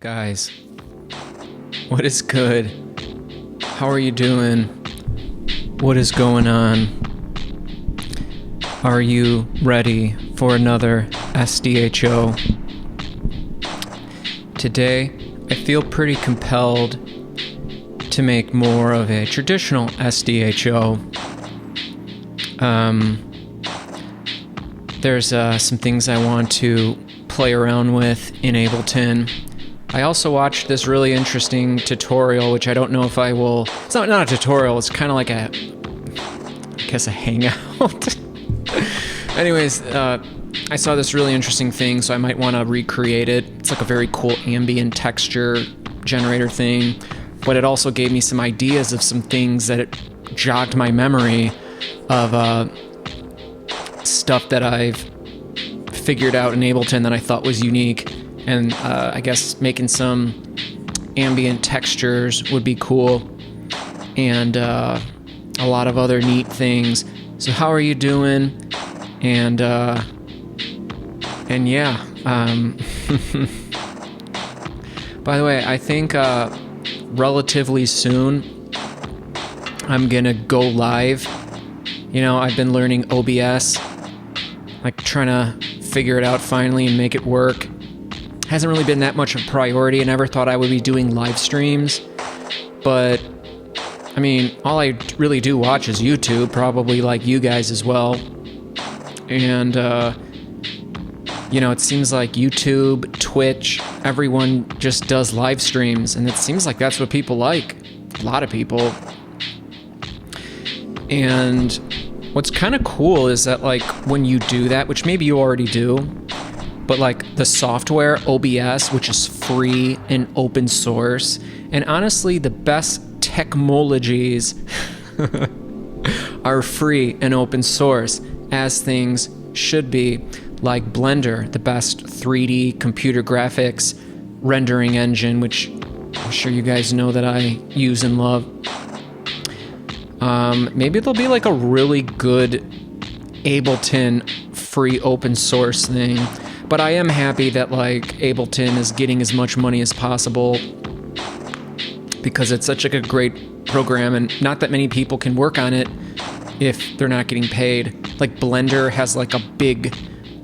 Guys, what is good? How are you doing? What is going on? Are you ready for another SDHO? Today, I feel pretty compelled to make more of a traditional SDHO. There's some things I want to play around with in Ableton. I also watched this really interesting tutorial, which I don't know if I will... It's not a tutorial, it's kind of like a hangout. Anyways, I saw this really interesting thing, so I might want to recreate it. It's like a very cool ambient texture generator thing, but it also gave me some ideas of some things that it jogged my memory of stuff that I've figured out in Ableton that I thought was unique. And I guess making some ambient textures would be cool, and a lot of other neat things. So how are you doing? And yeah. By the way, I think relatively soon I'm gonna go live. You know, I've been learning OBS, like trying to figure it out finally and make it work. Hasn't really been that much of a priority. I never thought I would be doing live streams, but I mean, all I really do watch is YouTube, probably like you guys as well. And you know, it seems like YouTube, Twitch, everyone just does live streams, and it seems like that's what people like. A lot of people. And what's kind of cool is that, like, when you do that, which maybe you already do, but like the software OBS, which is free and open source, and honestly the best technologies are free and open source, as things should be, like Blender, the best 3D computer graphics rendering engine, which I'm sure you guys know that I use and love. Maybe there'll be like a really good Ableton free open source thing. But I am happy that like Ableton is getting as much money as possible, because it's such like a great program, and not that many people can work on it if they're not getting paid. Like Blender has like a big,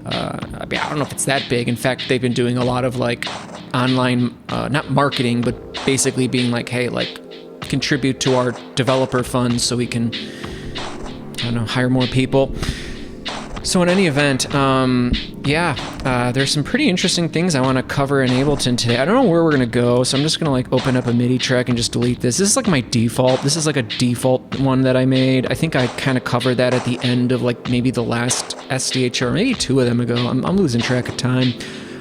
I don't know if it's that big. In fact, they've been doing a lot of like online, not marketing, but basically being like, hey, like contribute to our developer funds so we can, I don't know, hire more people. So in any event, there's some pretty interesting things I want to cover in Ableton today. I don't know where we're going to go, so I'm just going to like open up a MIDI track and just delete this. This is like my default. This is like a default one that I made. I think I kind of covered that at the end of like maybe the last SDH, or maybe two of them ago. I'm losing track of time.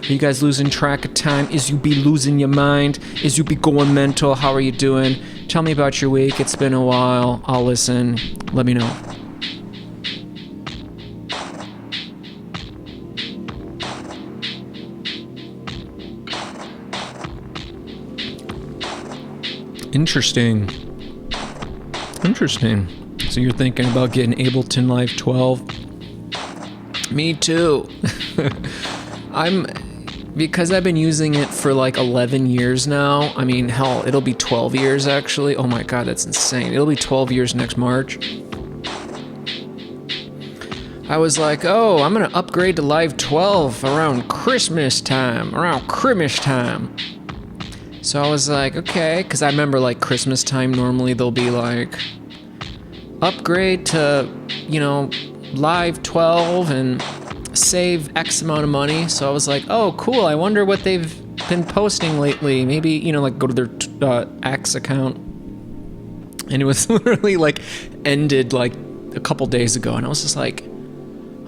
Are you guys losing track of time? Is you be losing your mind? Is you be going mental? How are you doing? Tell me about your week. It's been a while. I'll listen. Let me know. Interesting. So you're thinking about getting Ableton Live 12? Me too. Because I've been using it for like 11 years now. I mean, hell, it'll be 12 years actually. Oh my god, that's insane. It'll be 12 years next March. I was like, oh, I'm gonna upgrade to Live 12 around Christmas time. So I was like, okay, because I remember like Christmas time, normally they'll be like, upgrade to, you know, Live 12 and save X amount of money. So I was like, oh, cool, I wonder what they've been posting lately. Maybe, you know, like go to their X account. And it was literally like ended like a couple days ago. And I was just like,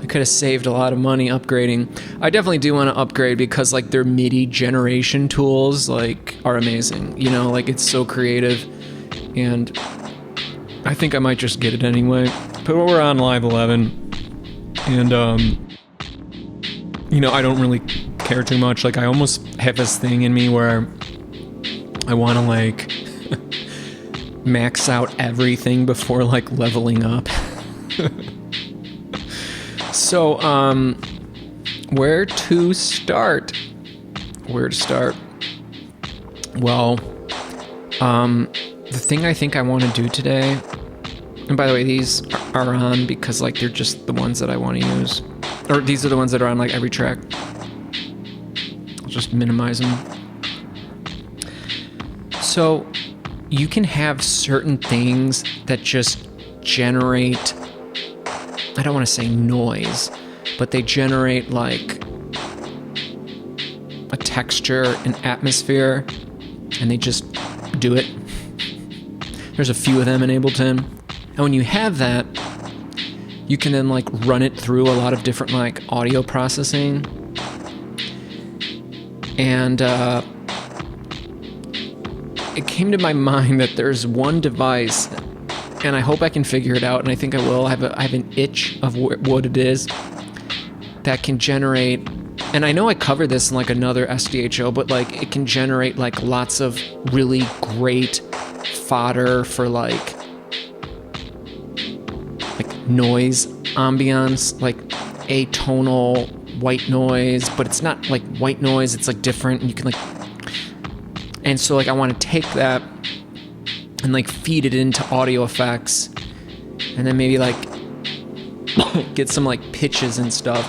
I could have saved a lot of money upgrading. I definitely do want to upgrade because like their MIDI generation tools like are amazing. You know, like it's so creative, and I think I might just get it anyway. But we're on Live 11, and you know, I don't really care too much. Like I almost have this thing in me where I want to like max out everything before like leveling up. So, where to start? Well, the thing I think I want to do today, and by the way, these are on because like they're just the ones that I want to use, or these are the ones that are on like every track. I'll just minimize them. So you can have certain things that just generate, I don't want to say noise, but they generate like a texture, an atmosphere, and they just do it. There's a few of them in Ableton. And when you have that, you can then like run it through a lot of different like audio processing. And it came to my mind that there's one device, and I hope I can figure it out, and I think I will. I have an itch of what it is that can generate, and I know I covered this in like another SDHO, but like it can generate like lots of really great fodder for like noise ambiance, like atonal white noise, but it's not like white noise, it's like different, and you can like, and so like I want to take that and like feed it into audio effects, and then maybe like get some like pitches and stuff,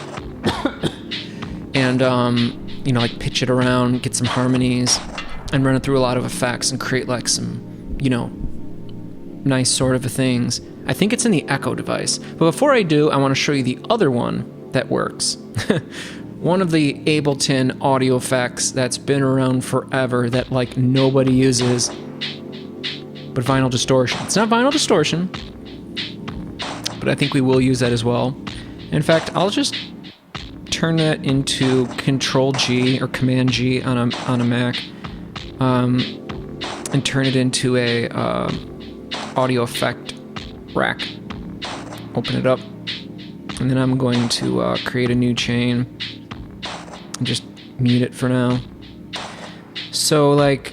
and you know, like pitch it around, get some harmonies, and run it through a lot of effects and create like some, you know, nice sort of things. I think it's in the Echo device, but before I do, I want to show you the other one that works. One of the Ableton audio effects that's been around forever that like nobody uses, but vinyl distortion. It's not vinyl distortion, but I think we will use that as well. In fact, I'll just turn that into Control G or Command G on a Mac, and turn it into a audio effect rack. Open it up, and then I'm going to create a new chain and just mute it for now. So like,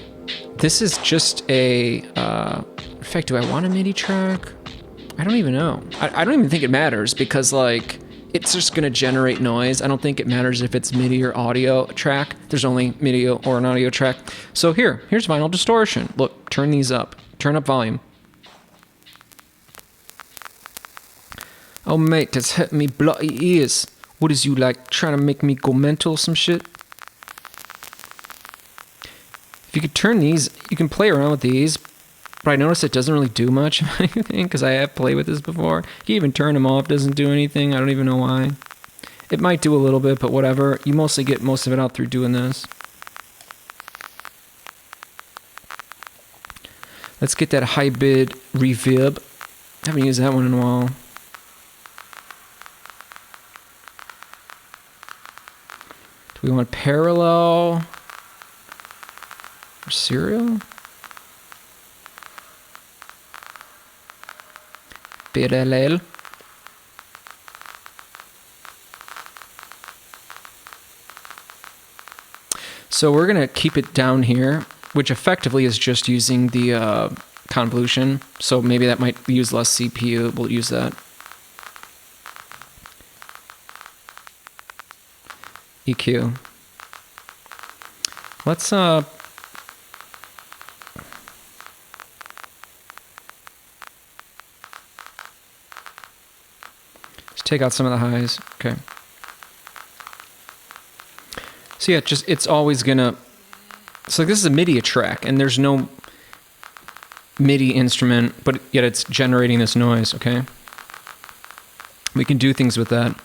this is just a, in fact, do I want a MIDI track? I don't even know. I don't even think it matters, because like, it's just gonna generate noise. I don't think it matters if it's MIDI or audio track. There's only MIDI or an audio track. So here's vinyl distortion. Look, turn these up. Turn up volume. Oh mate, that's hurting me bloody ears. What is you like, trying to make me go mental or some shit? If you could turn these, you can play around with these, but I noticed it doesn't really do much of anything, because I have played with this before. You can even turn them off, doesn't do anything. I don't even know why. It might do a little bit, but whatever. You mostly get most of it out through doing this. Let's get that high-bid reverb. I haven't used that one in a while. Do we want parallel or serial? Parallel. So we're going to keep it down here, which effectively is just using the convolution. So maybe that might use less CPU. We'll use that. EQ. Let's take out some of the highs. Okay. So yeah, it's always gonna, so this is a MIDI track, and there's no MIDI instrument, but yet it's generating this noise, okay? We can do things with that.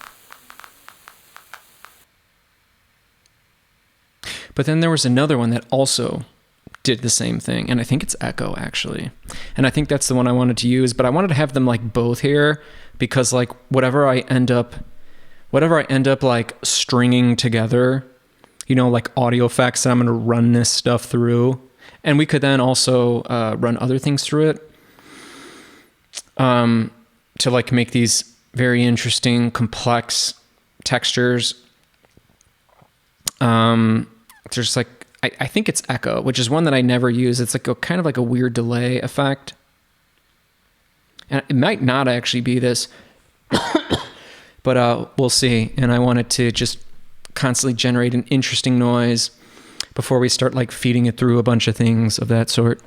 But then there was another one that also did the same thing, and I think it's Echo, actually. And I think that's the one I wanted to use, but I wanted to have them like both here, because like whatever I end up like stringing together, you know, like audio effects, I'm going to run this stuff through, and we could then also run other things through it to like make these very interesting, complex textures. There's like, I think it's Echo, which is one that I never use. It's like a kind of like a weird delay effect. And it might not actually be this, but we'll see. And I want it to just constantly generate an interesting noise before we start like feeding it through a bunch of things of that sort.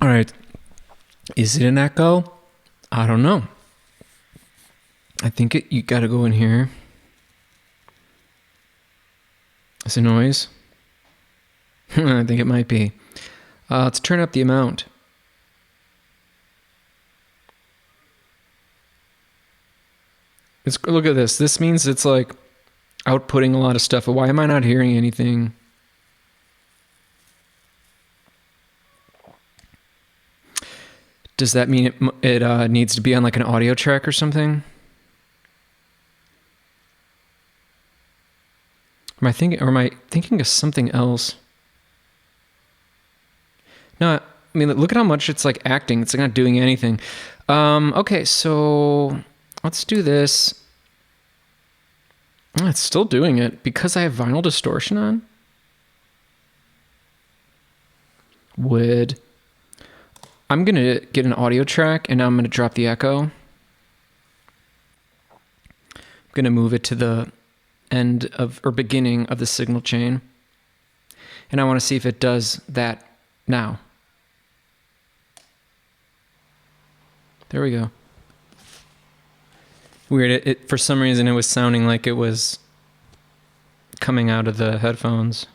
All right. Is it an echo? I don't know. I think you got to go in here. Is it noise? I think it might be. Let's turn up the amount. Look at this. This means it's like outputting a lot of stuff. Why am I not hearing anything? Does that mean it needs to be on like an audio track or something? Am I thinking of something else? No, I mean, look at how much it's like acting. It's like not doing anything. Okay, so let's do this. Oh, it's still doing it because I have vinyl distortion on. I'm going to get an audio track and now I'm going to drop the echo. I'm going to move it to the end of, or beginning of the signal chain. And I want to see if it does that now. There we go. Weird, it for some reason it was sounding like it was coming out of the headphones.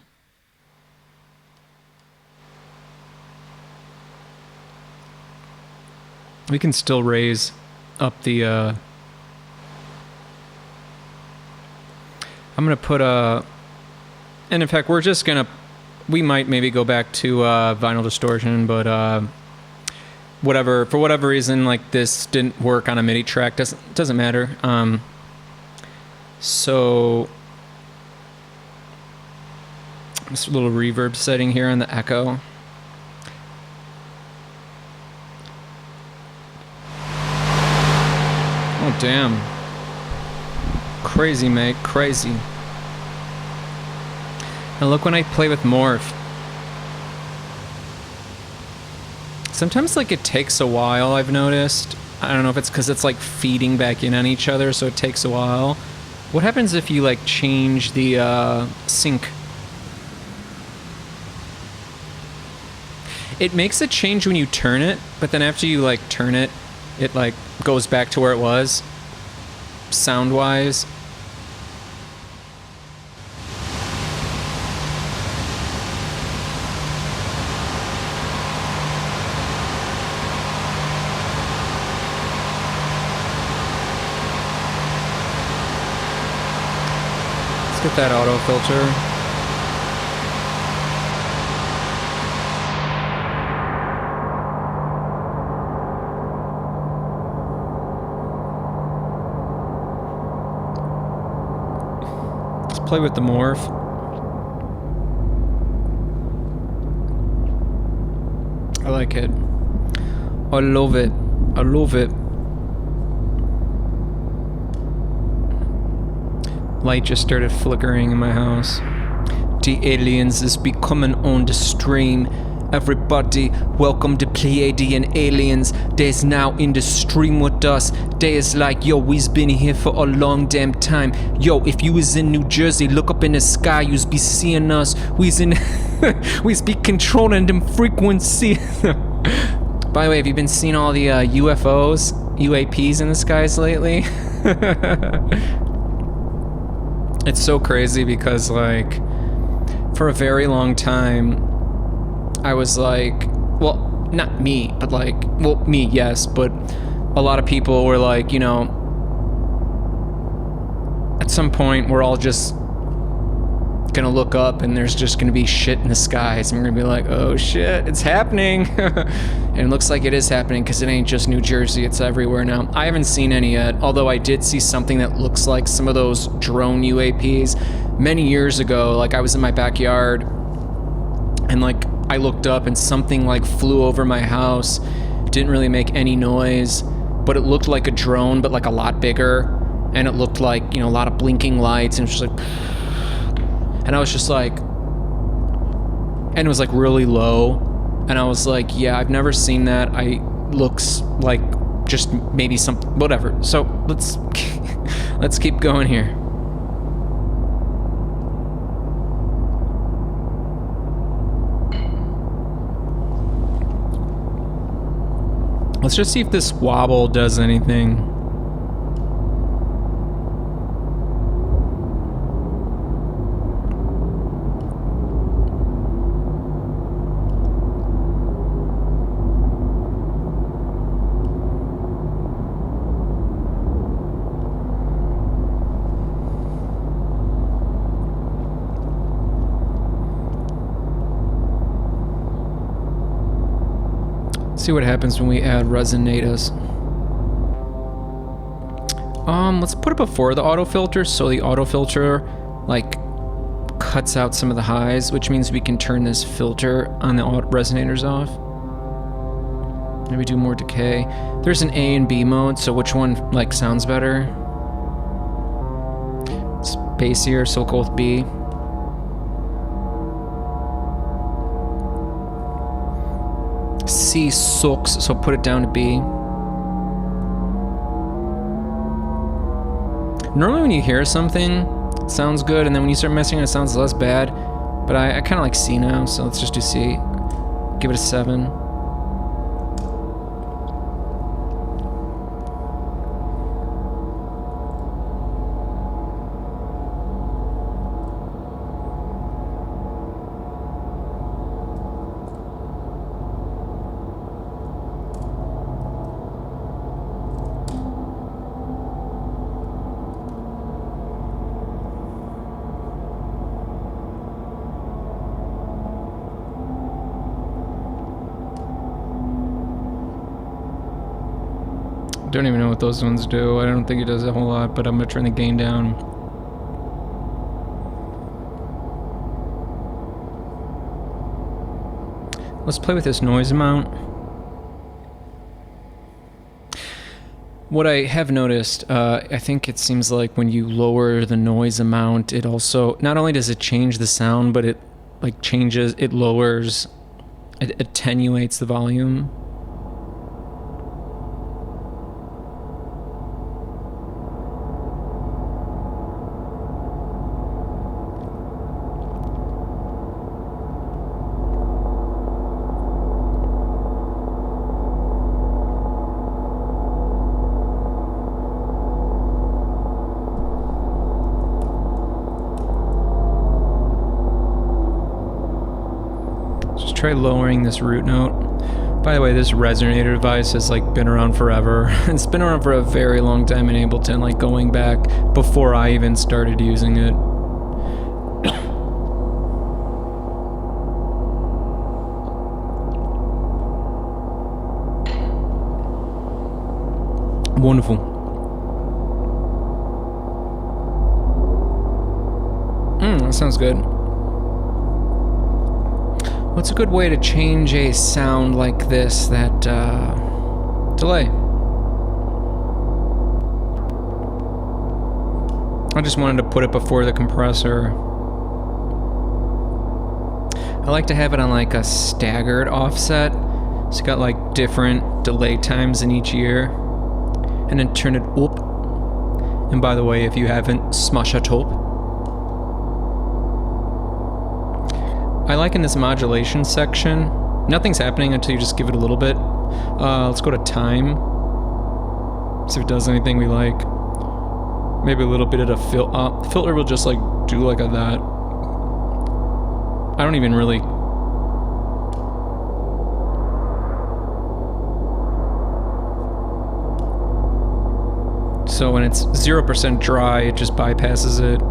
We can still raise up the, I'm going to put and in fact, we might maybe go back to vinyl distortion, but for whatever reason, like this didn't work on a MIDI track, doesn't matter. So, just a little reverb setting here on the echo. Oh, damn. Crazy, mate. Crazy. And look when I play with Morph. Sometimes, like, it takes a while, I've noticed. I don't know if it's because it's, like, feeding back in on each other, so it takes a while. What happens if you, like, change the sync? It makes a change when you turn it, but then after you, like, turn it, it like goes back to where it was sound wise. Let's get that auto filter. Play with the morph. I like it. I love it. I love it. Light just started flickering in my house. The aliens is becoming on the stream. Everybody, welcome to Pleiadian aliens. They's now in the stream with us. They is like, yo, we's been here for a long damn time. Yo, if you was in New Jersey, look up in the sky, you's be seeing us. We's be controlling them frequencies. By the way, have you been seeing all the UFOs, UAPs in the skies lately? It's so crazy because, like, for a very long time, I was like, well, not me, but like, well, me, yes, but a lot of people were like, you know, at some point we're all just gonna look up and there's just gonna be shit in the skies and we're gonna be like, oh shit, it's happening. And it looks like it is happening because it ain't just New Jersey, it's everywhere now. I haven't seen any yet, although I did see something that looks like some of those drone UAPs many years ago. Like, I was in my backyard and like I looked up and something like flew over my house. Didn't really make any noise, but it looked like a drone, but like a lot bigger. And it looked like, you know, a lot of blinking lights, and it was just like, and I was just like, and it was like really low. And I was like, yeah, I've never seen that. Looks like just maybe some, whatever. So let's let's keep going here. Let's just see if this wobble does anything. See what happens when we add resonators. Let's put it before the auto filter, so the auto filter like cuts out some of the highs, which means we can turn this filter on the resonators off. Maybe do more decay. There's an A and B mode, so which one like sounds better? It's bassier, so we'll go with B. C sucks, so put it down to B. Normally when you hear something, it sounds good, and then when you start messing with it, it sounds less bad. But I kind of like C now, so let's just do C. Give it a 7. Don't even know what those ones do. I don't think it does a whole lot, but I'm gonna turn the gain down. Let's play with this noise amount. What I have noticed, I think it seems like when you lower the noise amount, it also, not only does it change the sound, but it like changes, it lowers, it attenuates the volume. Try lowering this root note. By the way, this resonator device has like been around forever. It's been around for a very long time in Ableton, like going back before I even started using it. Wonderful. That sounds good. What's a good way to change a sound like this that, delay? I just wanted to put it before the compressor. I like to have it on like a staggered offset. So you got like different delay times in each ear. And then turn it up. And by the way, if you haven't, smash it up. I like in this modulation section, nothing's happening until you just give it a little bit. Let's go to time. See if it does anything we like. Maybe a little bit of the filter will just like do like a that. I don't even really. So when it's 0% dry, it just bypasses it.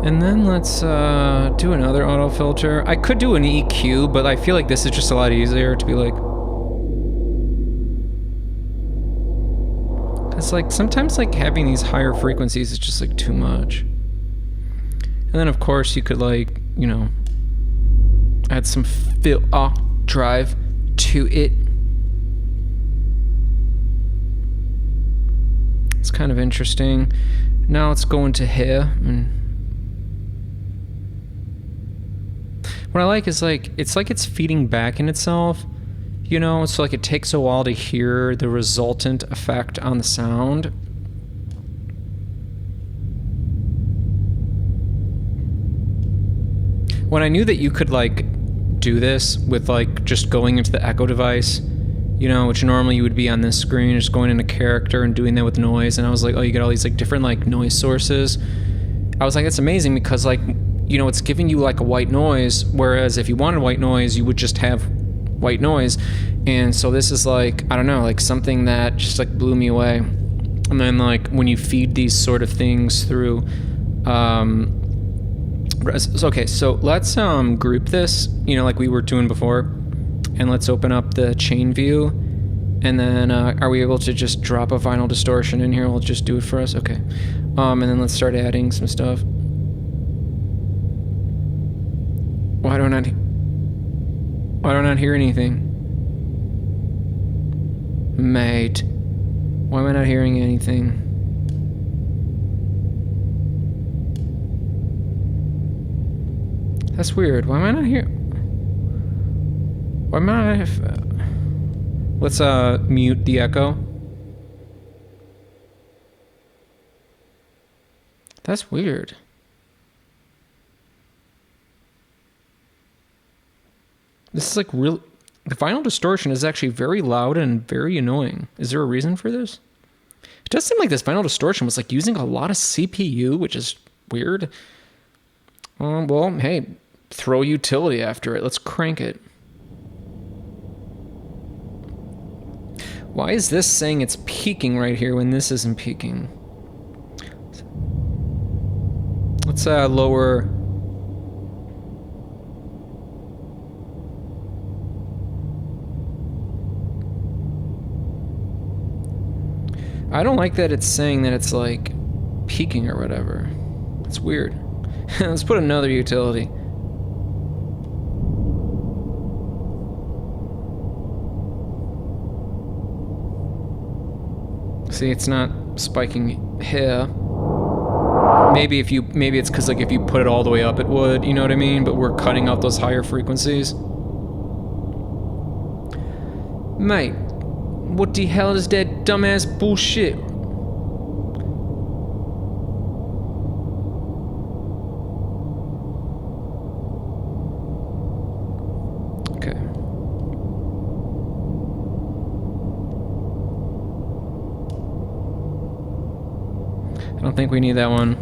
And then let's do another auto filter. I could do an EQ, but I feel like this is just a lot easier to be like... It's like, sometimes like having these higher frequencies is just like too much. And then of course you could like, you know, add some drive to it. It's kind of interesting. Now let's go into here and What I like is like it's feeding back in itself, you know. So like it takes a while to hear the resultant effect on the sound. When I knew that you could like do this with like just going into the echo device, you know, which normally you would be on this screen, just going into character and doing that with noise, and I was like, oh, you get all these like different like noise sources. I was like, that's amazing, because like, you know, it's giving you like a white noise, whereas if you wanted white noise, you would just have white noise. And so this is like, I don't know, like something that just like blew me away. And then like when you feed these sort of things through, okay, so let's group this, you know, like we were doing before, and let's open up the chain view. And then are we able to just drop a vinyl distortion in here? We'll just do it for us. Okay. And then let's start adding some stuff. Why do I not hear anything? Mate, why am I not hearing anything? That's weird. Why am I not here? Why am I not... Let's mute the echo. That's weird. This is like real. The vinyl distortion is actually very loud and very annoying. Is there a reason for this? It does seem like this vinyl distortion was like using a lot of CPU, which is weird. Well, hey, throw utility after it. Let's crank it. Why is this saying it's peaking right here when this isn't peaking? Let's lower. I don't like that it's saying that it's like peaking or whatever. It's weird. Let's put another utility. See, it's not spiking here. Maybe it's because like if you put it all the way up, it would. You know what I mean? But we're cutting out those higher frequencies. Mate, what the hell is that dumbass bullshit? Okay. I don't think we need that one.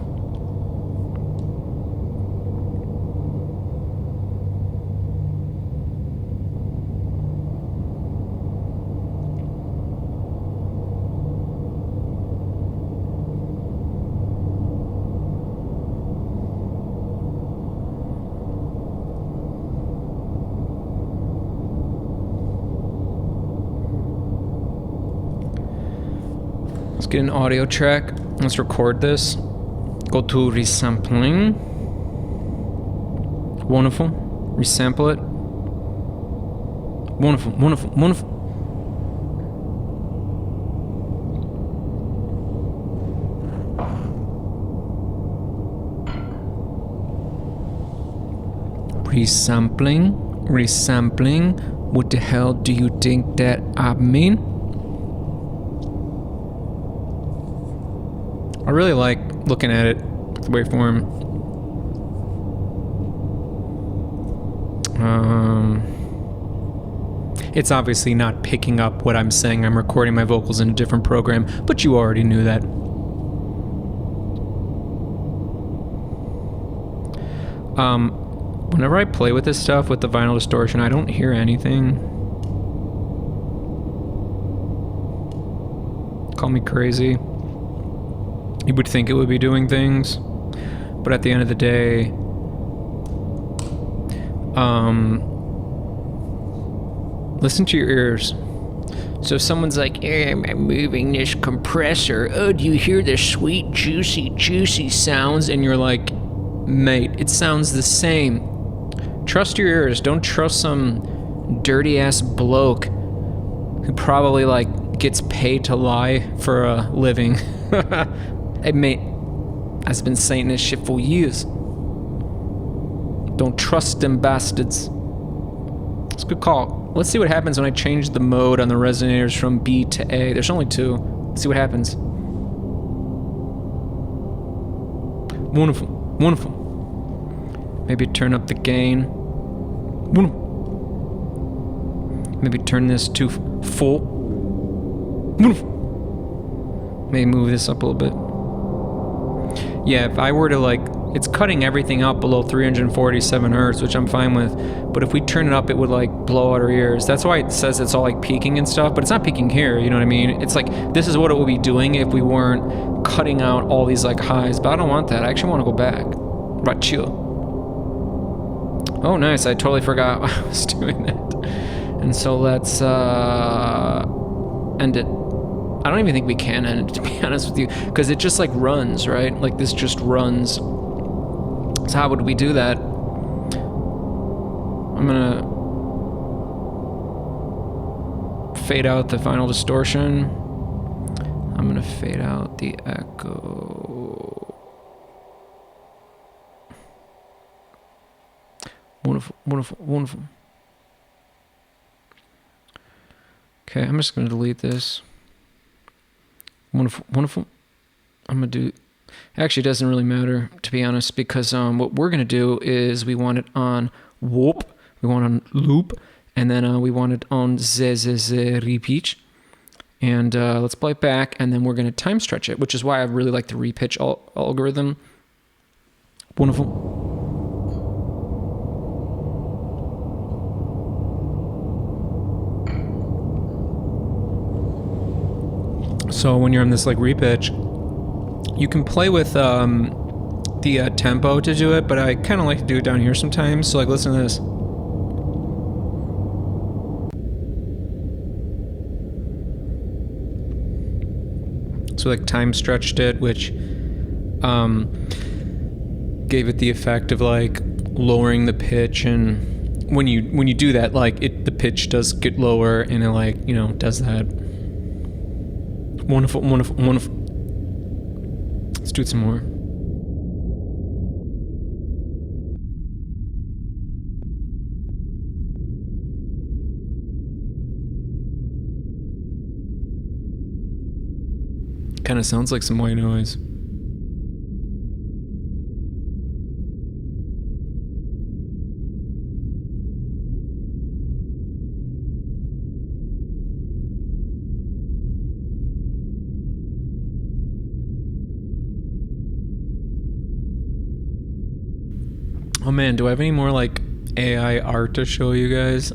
Let's get an audio track. Let's record this. Go to resampling. Wonderful. Resample it. Wonderful, wonderful, wonderful. Resampling. Resampling. What the hell do you think that I mean? I really like looking at it, the waveform. It's obviously not picking up what I'm saying. I'm recording my vocals in a different program, but you already knew that. Whenever I play with this stuff with the vinyl distortion, I don't hear anything. Call me crazy. You would think it would be doing things, but at the end of the day, listen to your ears. So if someone's like, I'm moving this compressor, oh, do you hear the sweet, juicy sounds? And you're like, mate, it sounds the same. Trust your ears. Don't trust some dirty ass bloke who probably like gets paid to lie for a living. Hey mate, I've been saying this shit for years. Don't trust them bastards. It's a good call. Let's see what happens when I change the mode on the resonators from B to A. There's only 2. Let's see what happens. Wonderful. Wonderful. Maybe turn up the gain. Wonderful. Maybe turn this to full. Wonderful. Maybe move this up a little bit. Yeah, if I were to like, it's cutting everything out below 347 hertz, which I'm fine with. But if we turn it up, it would like blow out our ears. That's why it says it's all like peaking and stuff, but it's not peaking here, you know what I mean? It's like, this is what it would be doing if we weren't cutting out all these like highs, but I don't want that. I actually want to go back. Right, chill. Oh, nice. I totally forgot I was doing that. And so let's end it. I don't even think we can end it, to be honest with you, because it just like runs, right? Like this just runs. So how would we do that? I'm gonna fade out the final distortion. I'm gonna fade out the echo. Wonderful, wonderful, wonderful. Okay, I'm just gonna delete this. Wonderful, wonderful. I'm gonna do, actually it doesn't really matter, to be honest, because what we're gonna do is we want it on whoop, we want it on loop, and then we want it on repeat. And let's play it back, and then we're gonna time stretch it, which is why I really like the repitch algorithm. Wonderful. So when you're on this like repitch, you can play with the tempo to do it, but I kind of like to do it down here sometimes. So like, listen to this. So like time stretched it, which gave it the effect of like lowering the pitch, and when you do that, like the pitch does get lower, and it like, you know, does that. Wonderful, wonderful, wonderful. Let's do it some more. Kind of sounds like some white noise. Oh man, do I have any more like AI art to show you guys?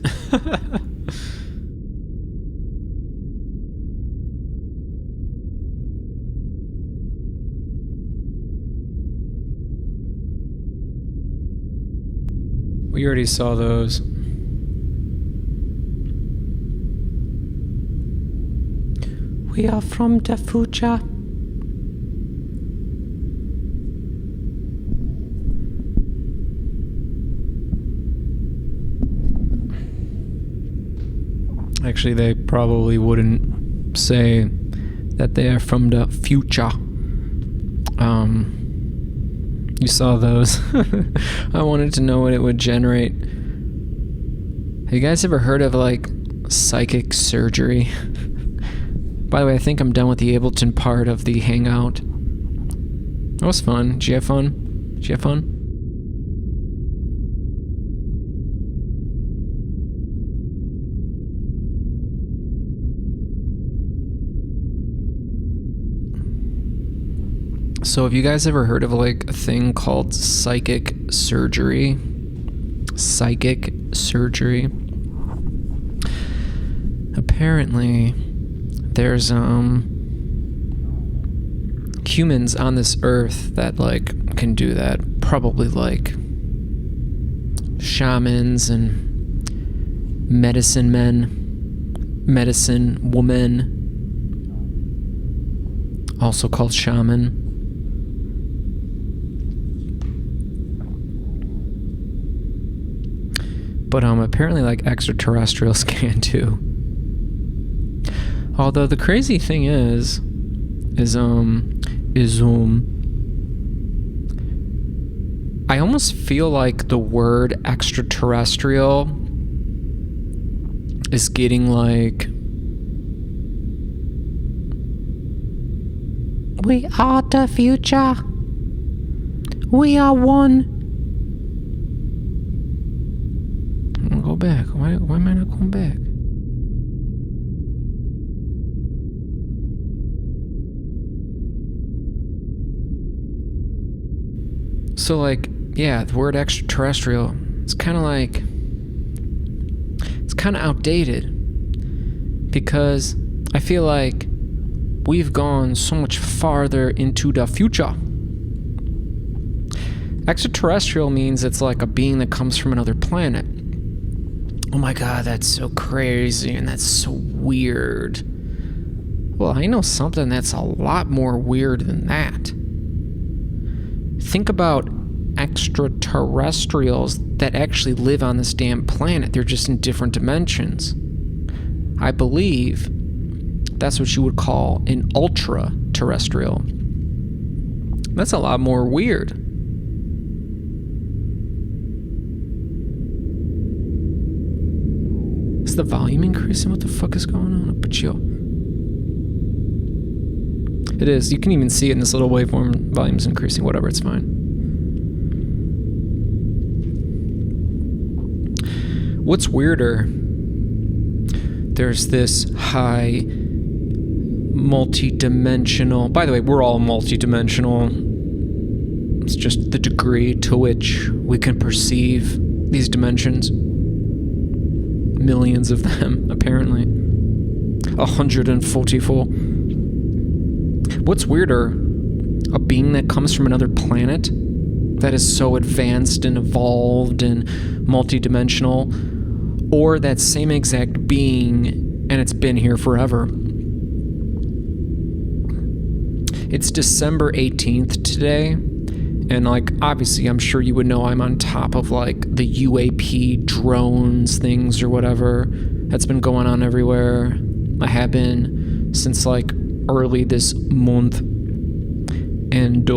We already saw those. We are from the future. Actually, they probably wouldn't say that they are from the future. You saw those. I wanted to know what it would generate. Have you guys ever heard of like psychic surgery? By the way, I think I'm done with the Ableton part of the Hangout. That was fun. Did you have fun? Did you have fun? So have you guys ever heard of like a thing called psychic surgery? Psychic surgery. Apparently, there's humans on this earth that like can do that. Probably like shamans and medicine men, medicine woman, also called shaman. But apparently like extraterrestrials can too. Although the crazy thing is I I almost feel like the word extraterrestrial is getting like, we are the future. We are one. I'm gonna go back. Why am I not going back? So like, yeah, the word extraterrestrial, it's kind of outdated, because I feel like we've gone so much farther into the future. Extraterrestrial means it's like a being that comes from another planet. Oh my god, that's so crazy and that's so weird. Well, I know something that's a lot more weird than that. Think about extraterrestrials that actually live on this damn planet. They're just in different dimensions. I believe that's what you would call an ultra-terrestrial. That's a lot more weird. Is the volume increasing? What the fuck is going on? But chill. It is. You can even see it in this little waveform. Volume's increasing. Whatever, it's fine. What's weirder? There's this high multi-dimensional. By the way, we're all multi-dimensional. It's just the degree to which we can perceive these dimensions. Millions of them, apparently. 144. What's weirder? A being that comes from another planet that is so advanced and evolved and multi-dimensional, or that same exact being and it's been here forever. It's December 18th today, and like obviously I'm sure you would know I'm on top of like the UAP drones things or whatever that's been going on everywhere. I have been since like early this month. And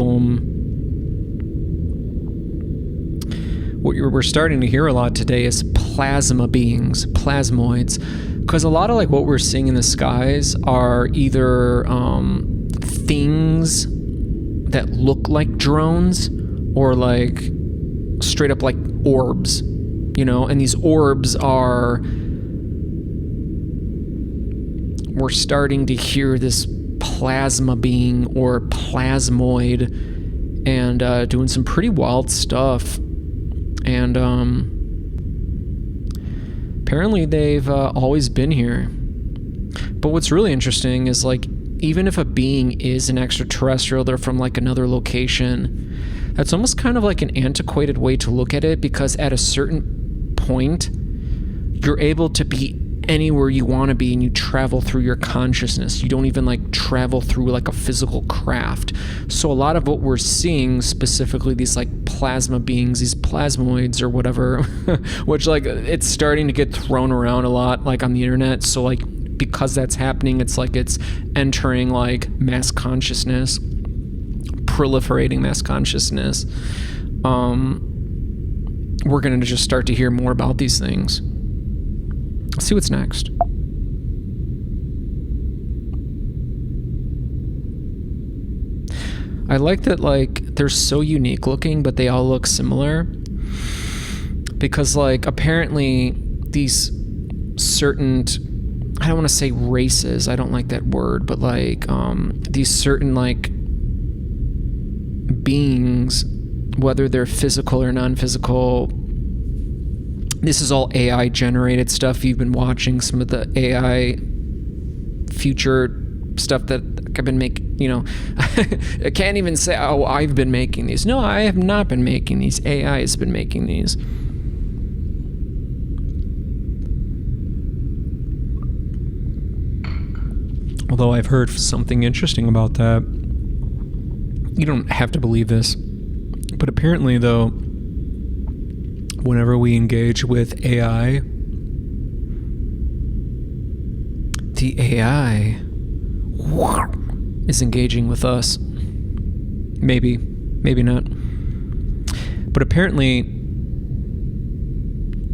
what we're starting to hear a lot today is plasma beings, plasmoids, because a lot of like what we're seeing in the skies are either things that look like drones or like straight up like orbs, you know, and these orbs are, we're starting to hear this plasma being or plasmoid and doing some pretty wild stuff. And apparently they've always been here. But what's really interesting is like, even if a being is an extraterrestrial, they're from like another location, that's almost kind of like an antiquated way to look at it, because at a certain point you're able to be anywhere you want to be, and you travel through your consciousness. You don't even like travel through like a physical craft. So a lot of what we're seeing, specifically these like plasma beings, these plasmoids or whatever, which like it's starting to get thrown around a lot like on the internet. So like because that's happening, it's like it's entering like mass consciousness, proliferating mass consciousness. We're going to just start to hear more about these things. Let's see what's next. I like that like they're so unique looking, but they all look similar, because like apparently these certain, I don't want to say races, I don't like that word, but like these certain like beings, whether they're physical or non-physical, this is all AI generated stuff. You've been watching some of the AI future stuff that I've been making, you know. I can't even say, oh, I've been making these. No, I have not been making these. AI has been making these. Although I've heard something interesting about that. You don't have to believe this, but apparently though, whenever we engage with AI, the AI is engaging with us. Maybe not. But apparently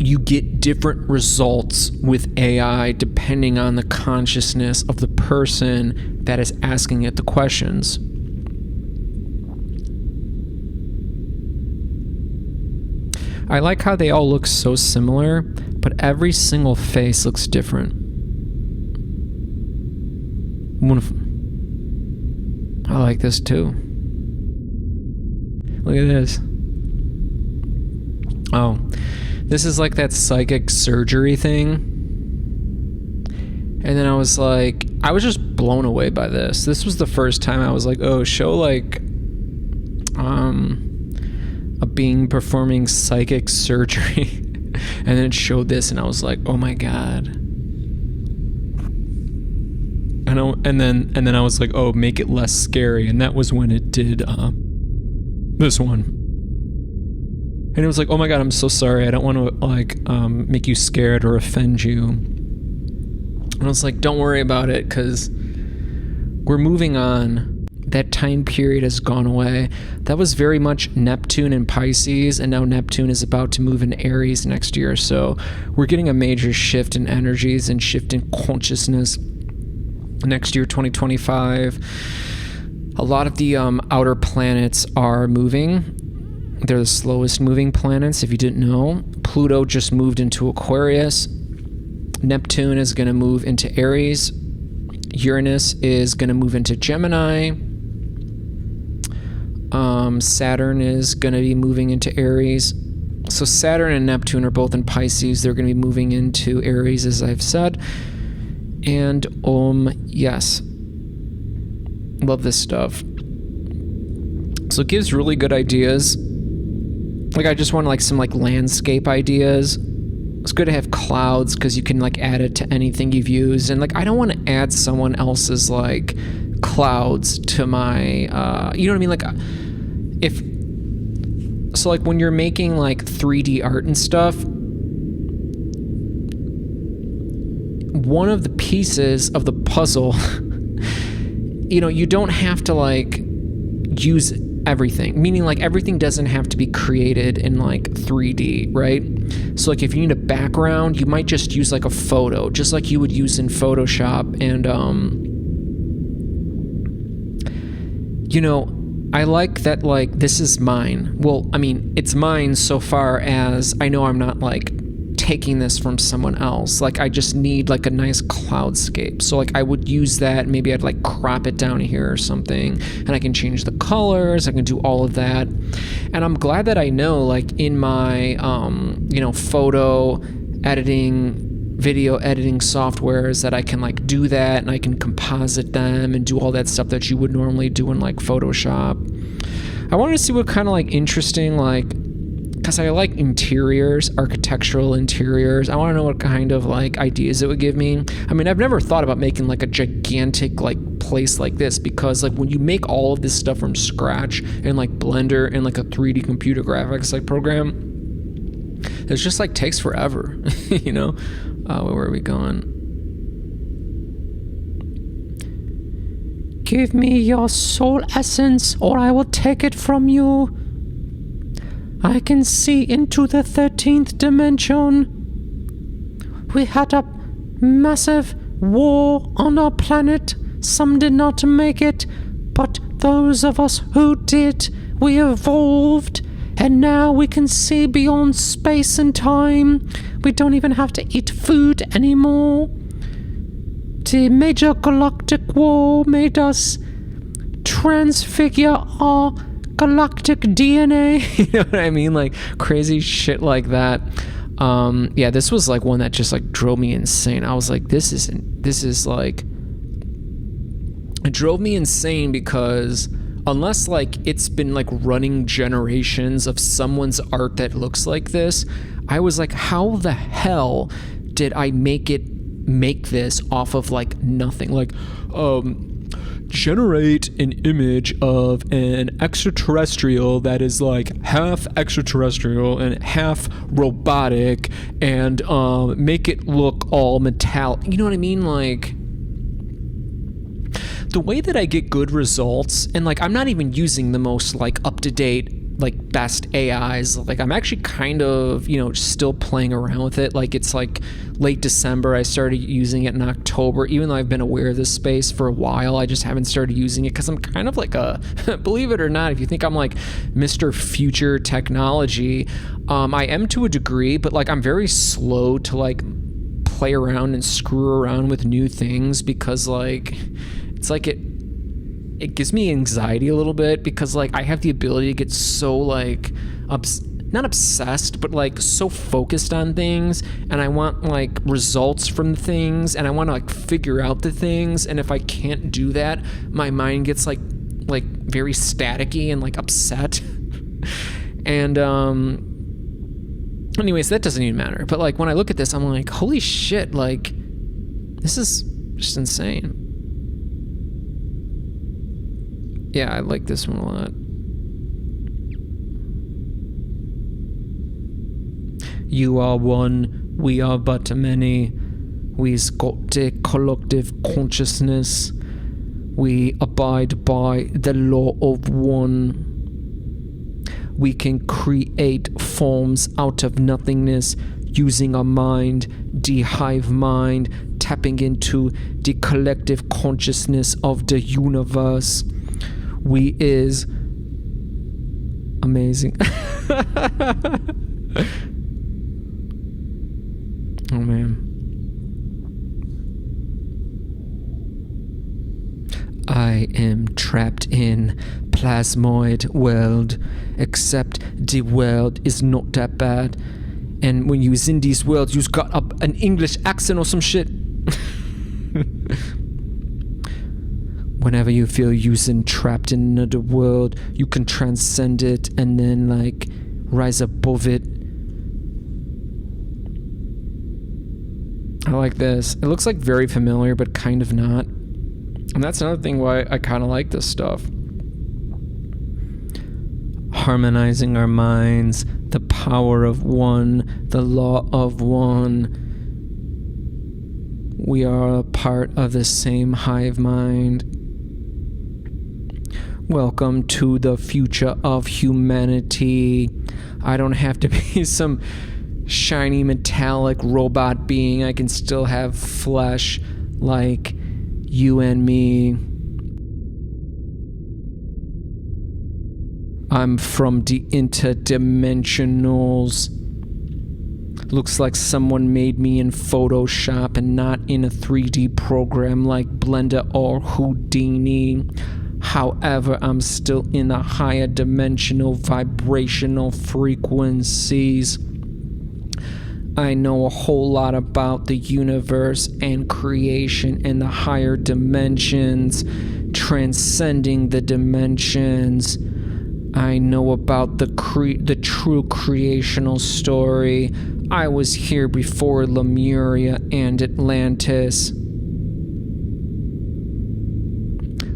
you get different results with AI depending on the consciousness of the person that is asking it the questions. I like how they all look so similar, but every single face looks different. I like this too. Look at this. Oh, this is like that psychic surgery thing. And then I was just blown away by this. This was the first time I was like, oh, show like a being performing psychic surgery. And then it showed this and I was like, oh my God. And then I was like, oh, make it less scary. And that was when it did this one. And it was like, oh my God, I'm so sorry. I don't want to make you scared or offend you. And I was like, don't worry about it, because we're moving on. That time period has gone away. That was very much Neptune and Pisces, and now Neptune is about to move into Aries next year. So we're getting a major shift in energies and shift in consciousness next year, 2025. A lot of the outer planets are moving. They're the slowest moving planets, if you didn't know. Pluto just moved into Aquarius. Neptune is going to move into Aries. Uranus is going to move into Gemini. Saturn is going to be moving into Aries. So Saturn and Neptune are both in Pisces. They're going to be moving into Aries, as I've said. And yes. Love this stuff. So it gives really good ideas. Like, I just want some landscape ideas. It's good to have clouds because you can add it to anything you've used. And I don't want to add someone else's clouds to my you know what I mean? When you're making 3D art and stuff, one of the pieces of the puzzle, you don't have to use everything, meaning everything doesn't have to be created in 3D, right? So if you need a background, you might just use a photo, just like you would use in Photoshop. And I like that this is mine. Well, I mean, it's mine so far as I know I'm not taking this from someone else. I just need a nice cloudscape. So I would use that. Maybe I'd crop it down here or something, and I can change the colors. I can do all of that. And I'm glad that I know in my photo editing, video editing softwares that I can do that, and I can composite them and do all that stuff that you would normally do in Photoshop. I wanted to see what kind of interesting because I like interiors, architectural interiors. I want to know what kind of ideas it would give me. I mean, I've never thought about making a gigantic place like this, because when you make all of this stuff from scratch in Blender and a 3D computer graphics program, it just takes forever. Where are we going? Give me your soul essence, or I will take it from you. I can see into the 13th dimension. We had a massive war on our planet. Some did not make it, but those of us who did, we evolved, and now we can see beyond space and time. We don't even have to eat food anymore. The major galactic war made us transfigure our galactic DNA. You know what I mean? Crazy shit like that. Yeah, this was one that just drove me insane. I was like, this is it drove me insane, because unless it's been running generations of someone's art that looks like this, I was like, how the hell did I make this off of nothing? Generate an image of an extraterrestrial that is half extraterrestrial and half robotic, and make it look all metallic. You know what I mean? The way that I get good results, and I'm not even using the most up-to-date like best AIs. Like I'm actually kind of, still playing around with it. Like it's like late December. I started using it in October, even though I've been aware of this space for a while. I just haven't started using it because I'm kind of like believe it or not, if you think I'm like Mr. Future Technology, I am to a degree, but like I'm very slow to like play around and screw around with new things because like it's like it gives me anxiety a little bit because like I have the ability to get so like not obsessed, but like so focused on things, and I want like results from things, and I want to like figure out the things, and if I can't do that, my mind gets like very staticky and like upset. And anyways, that doesn't even matter. But like when I look at this, I'm like, holy shit, like this is just insane. Yeah, I like this one a lot. You are one, we are but many. We've got a collective consciousness. We abide by the law of one. We can create forms out of nothingness using our mind, the hive mind, tapping into the collective consciousness of the universe. We is amazing. Oh man. I am trapped in plasmoid world, except the world is not that bad. And when you's in these worlds, you's got an English accent or some shit. Whenever you feel you're trapped in another world, you can transcend it and then like rise above it. I like this. It looks like very familiar, but kind of not. And that's another thing why I kind of like this stuff. Harmonizing our minds, the power of one, the law of one. We are a part of the same hive mind. Welcome to the future of humanity. I don't have to be some shiny metallic robot being. I can still have flesh like you and me. I'm from the interdimensionals. Looks like someone made me in Photoshop and not in a 3D program like Blender or Houdini. However, I'm still in a higher dimensional vibrational frequencies. I know a whole lot about the universe and creation and the higher dimensions, transcending the dimensions. I know about the true creational story. I was here before Lemuria and Atlantis.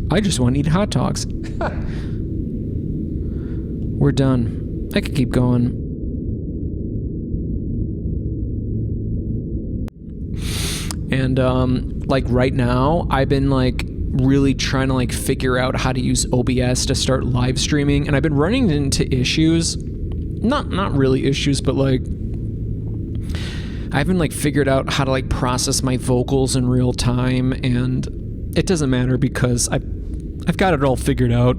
I just want to eat hot dogs. We're done. I could keep going. And like right now, I've been like really trying to like figure out how to use OBS to start live streaming, and I've been running into issues. Not really issues, but like I haven't like figured out how to like process my vocals in real time, and it doesn't matter because I've got it all figured out.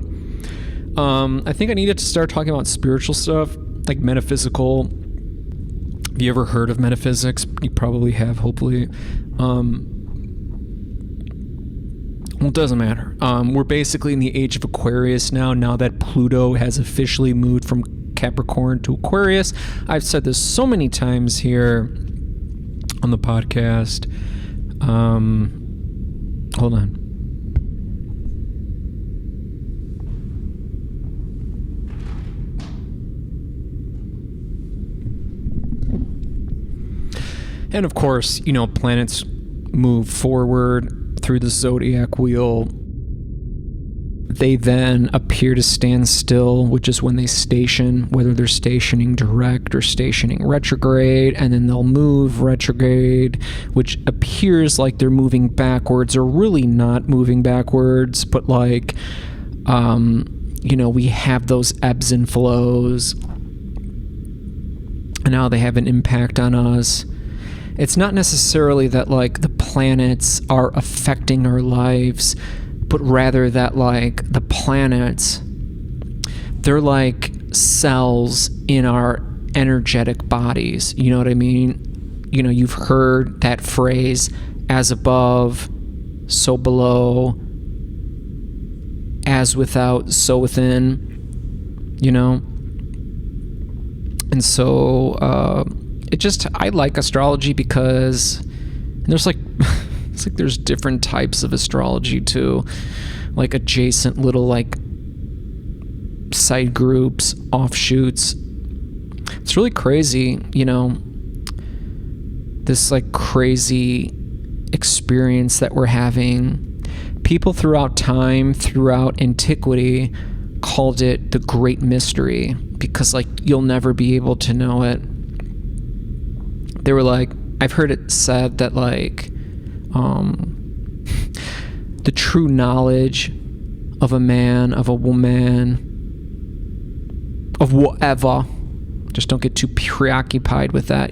I think I needed to start talking about spiritual stuff, like metaphysical. Have you ever heard of metaphysics? You probably have, hopefully. Well, it doesn't matter. We're basically in the age of Aquarius now that Pluto has officially moved from Capricorn to Aquarius. I've said this so many times here on the podcast. Hold on. And of course, planets move forward through the zodiac wheel. They then appear to stand still, which is when they station, whether they're stationing direct or stationing retrograde, and then they'll move retrograde, which appears like they're moving backwards, or really not moving backwards, but like we have those ebbs and flows and how they have an impact on us. It's not necessarily that like the planets are affecting our lives, but rather that like the planets, they're like cells in our energetic bodies. You know what I mean? You've heard that phrase, as above, so below, as without, so within, And so I like astrology because there's like, it's like there's different types of astrology too, like adjacent little like side groups, offshoots. It's really crazy, this like crazy experience that we're having. People throughout time, throughout antiquity, called it the Great Mystery because like you'll never be able to know it. They were like, I've heard it said that like the true knowledge of a man, of a woman, of whatever, just don't get too preoccupied with that,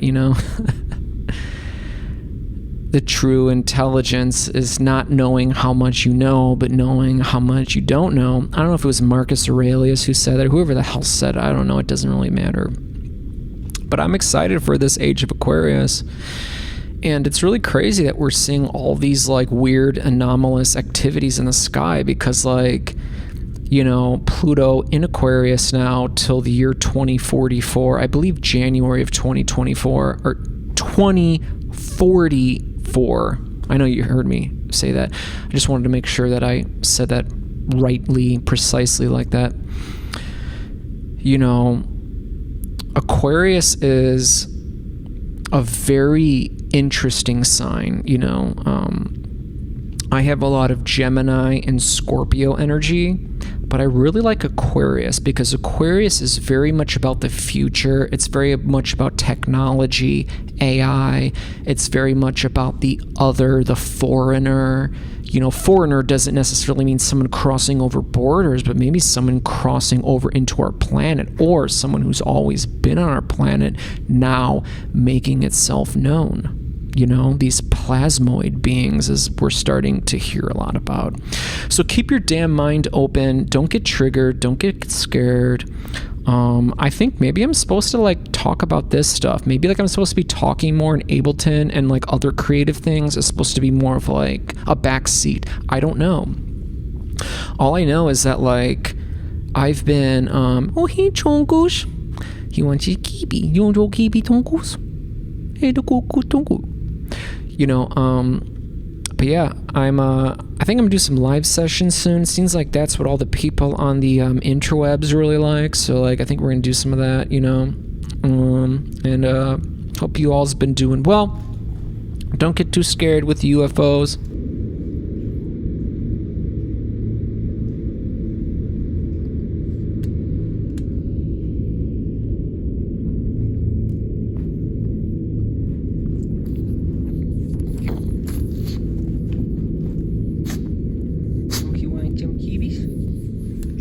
The true intelligence is not knowing how much you know, but knowing how much you don't know. I don't know if it was Marcus Aurelius who said it, or whoever the hell said it. I don't know. It doesn't really matter. But I'm excited for this age of Aquarius. And it's really crazy that we're seeing all these like weird anomalous activities in the sky because like, Pluto in Aquarius now till the year 2044, I believe January of 2024 or 2044. I know you heard me say that. I just wanted to make sure that I said that rightly, precisely like that. Aquarius is a very interesting sign, I have a lot of Gemini and Scorpio energy, but I really like Aquarius because Aquarius is very much about the future. It's very much about technology, AI. It's very much about the other, the foreigner. Foreigner doesn't necessarily mean someone crossing over borders, but maybe someone crossing over into our planet, or someone who's always been on our planet now making itself known. These plasmoid beings, as we're starting to hear a lot about. So keep your damn mind open. Don't get triggered. Don't get scared. I think maybe I'm supposed to like talk about this stuff. Maybe like I'm supposed to be talking more in Ableton and like other creative things. It's supposed to be more of like a backseat. I don't know. All I know is that like I've been oh hey Chongush. He wants you kibi. You want to kibi tongus? Hey the kuku tongu. But yeah, I think I'm gonna do some live sessions soon. Seems like that's what all the people on the interwebs really like. So like, I think we're gonna do some of that, and hope you all's been doing well. Don't get too scared with the UFOs.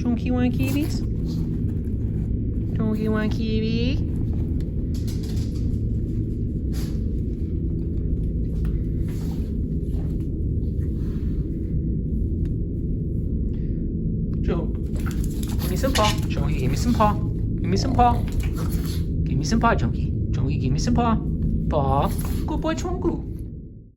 Chunky want kiwis? Chunky want kiwi? Joe, give me some paw. Chunky, give me some paw. Give me some paw. Give me some paw, Chunky. Chunky, give me some paw. Paw. Good boy, Chunku.